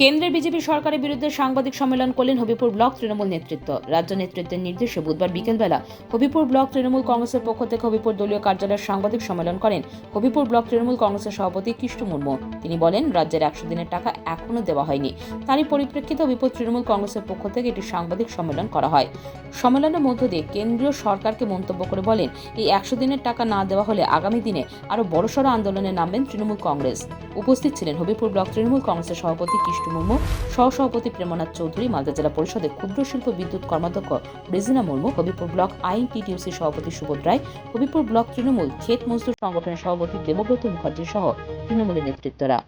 কেন্দ্রের বিজেপি সরকারের বিরুদ্ধে সাংবাদিক সম্মেলন করলেন হবিপুর ব্লক তৃণমূল নেতৃত্ব। রাজ্য নেতৃত্বের নির্দেশে বুধবার বিকেলবেলা হবিপুর ব্লক তৃণমূল কংগ্রেসের পক্ষ থেকে হবিপুর দলীয় কার্যালয়ের সাংবাদিক সম্মেলন করেন হবিপুর ব্লক তৃণমূল কংগ্রেসের সভাপতি কৃষ্ণ মুর্মু। তিনি বলেন, রাজ্যের 100 দিনের টাকা এখনও দেওয়া হয়নি। তারই পরিপ্রেক্ষিতে হবিপুর তৃণমূল কংগ্রেসের পক্ষ থেকে একটি সাংবাদিক সম্মেলন করা হয়। সম্মেলনের মধ্য দিয়ে কেন্দ্রীয় সরকারকে মন্তব্য করে বলেন, এই 100 দিনের টাকা না দেওয়া হলে আগামী দিনে আরও বড়সড় আন্দোলনে নামবেন তৃণমূল কংগ্রেস। উপস্থিত ছিলেন হবিপুর ব্লক তৃণমূল কংগ্রেসের সভাপতি কৃষ্ণ মুর্মু, সহসভাপতি প্রেমনাথ চৌধুরী, মালদা জেলা পরিষদের ক্ষুদ্র শিল্প বিদ্যুৎ কর্মাধ্যক্ষ রেজিনা মুর্মু, হবিপুর ব্লক আইএনটিটিইউসি সভাপতি সুবোধ রায়, হবিপুর ব্লক তৃণমূল ক্ষেত মজদুর সংগঠনের সভাপতি দেবব্রত মুখার্জি সহ তৃণমূলের নেতৃত্বরা।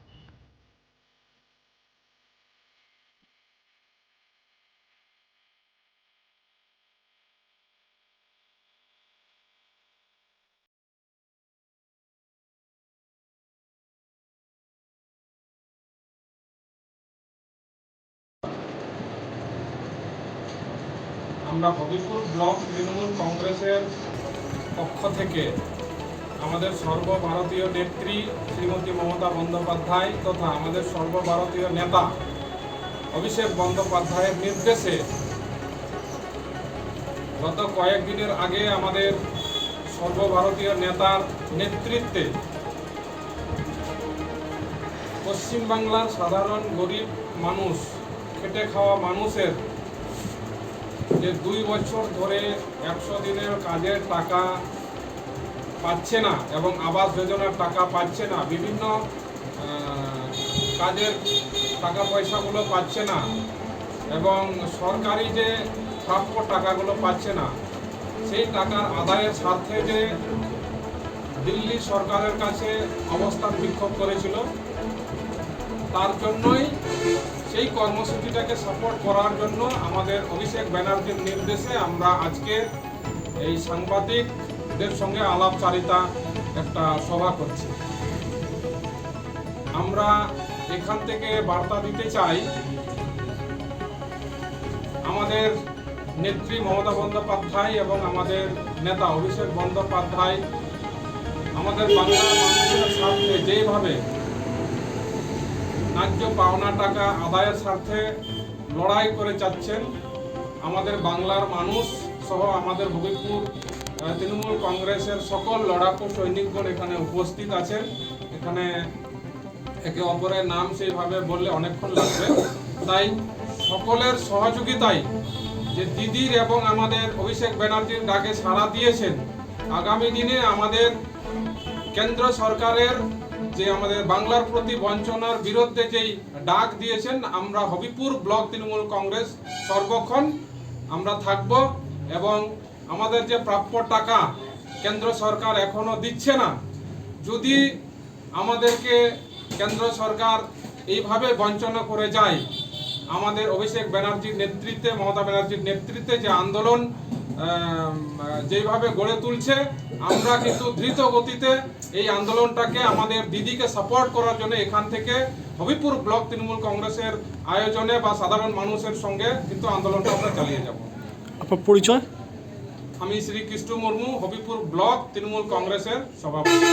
আমরা হবিপুর ব্লক তৃণমূল কংগ্রেসের পক্ষ থেকে আমাদের সর্বভারতীয় নেত্রী শ্রীমতী মমতা বন্দ্যোপাধ্যায় তথা আমাদের সর্বভারতীয় নেতা অভিষেক বন্দ্যোপাধ্যায়ের নির্দেশে গত কয়েকদিনের আগে আমাদের সর্বভারতীয় নেতার নেতৃত্বে পশ্চিমবাংলার সাধারণ গরিব মানুষ, খেটে খাওয়া মানুষের যে 2 বছর ধরে 100 দিনের কাজের টাকা পাচ্ছে না এবং আবাস যোজনার টাকা পাচ্ছে না, বিভিন্ন কাজের টাকা পয়সাগুলো পাচ্ছে না এবং সরকারি যে প্রাপ্য টাকাগুলো পাচ্ছে না, সেই টাকার আদায়ের স্বার্থে যে দিল্লি সরকারের কাছে অবস্থান বিক্ষোভ করেছিল, তার জন্যই সেই কর্মসূচিটাকে সাপোর্ট করার জন্য আমাদের অভিষেক ব্যানার্জির নির্দেশে আমরা আজকে এই সাংবাদিকদের সঙ্গে আলাপচারিতা একটা সভা করছি। আমরা এখান থেকে বার্তা দিতে চাই, আমাদের নেত্রী মমতা বন্দ্যোপাধ্যায় এবং আমাদের নেতা অভিষেক বন্দ্যোপাধ্যায় আমাদের বাংলার মানুষের স্বার্থে যেভাবে ন্যায্য পাওনা টাকা আদায়ের স্বার্থে লড়াই করে যাচ্ছেন, আমাদের বাংলার মানুষ সহ আমাদের হবিপুর তৃণমূল কংগ্রেসের সকল লড়াকু সৈনিকগণ এখানে উপস্থিত আছেন। এখানে একে অপরের নাম সেইভাবে বললে অনেকক্ষণ লাগবে, তাই সকলের সহযোগিতায় যে দিদির এবং আমাদের অভিষেক ব্যানার্জির ডাকে সাড়া দিয়েছেন, আগামী দিনে আমাদের কেন্দ্র সরকারের যে আমাদের বাংলার প্রতি বঞ্চনার বিরুদ্ধে যেই ডাক দিয়েছেন, আমরা হবিপুর ব্লক তৃণমূল কংগ্রেস সর্বক্ষণ আমরা থাকব এবং আমাদের যে প্রাপ্য টাকা কেন্দ্র সরকার এখনো দিচ্ছে না, যদি আমাদেরকে কেন্দ্র সরকার এইভাবে বঞ্চনা করে যায়, আমাদের অভিষেক ব্যানার্জির নেতৃত্বে, মমতা ব্যানার্জির নেতৃত্বে যে আন্দোলন যেভাবে গড়ে তুলছে, আমরা কিন্তু দ্রুত গতিতে এই আন্দোলনটাকে আমাদের দিদিকে সাপোর্ট করার জন্য এখান থেকে হবিপুর ব্লক তৃণমূল কংগ্রেসের আয়োজনে বা সাধারণ মানুষের সঙ্গে কিন্তু আন্দোলনটা আমরা চালিয়ে যাব। আপনার পরিচয়? আমি শ্রী কৃষ্ণ মুর্মু, হবিপুর ব্লক তৃণমূল কংগ্রেসের সভাপতি।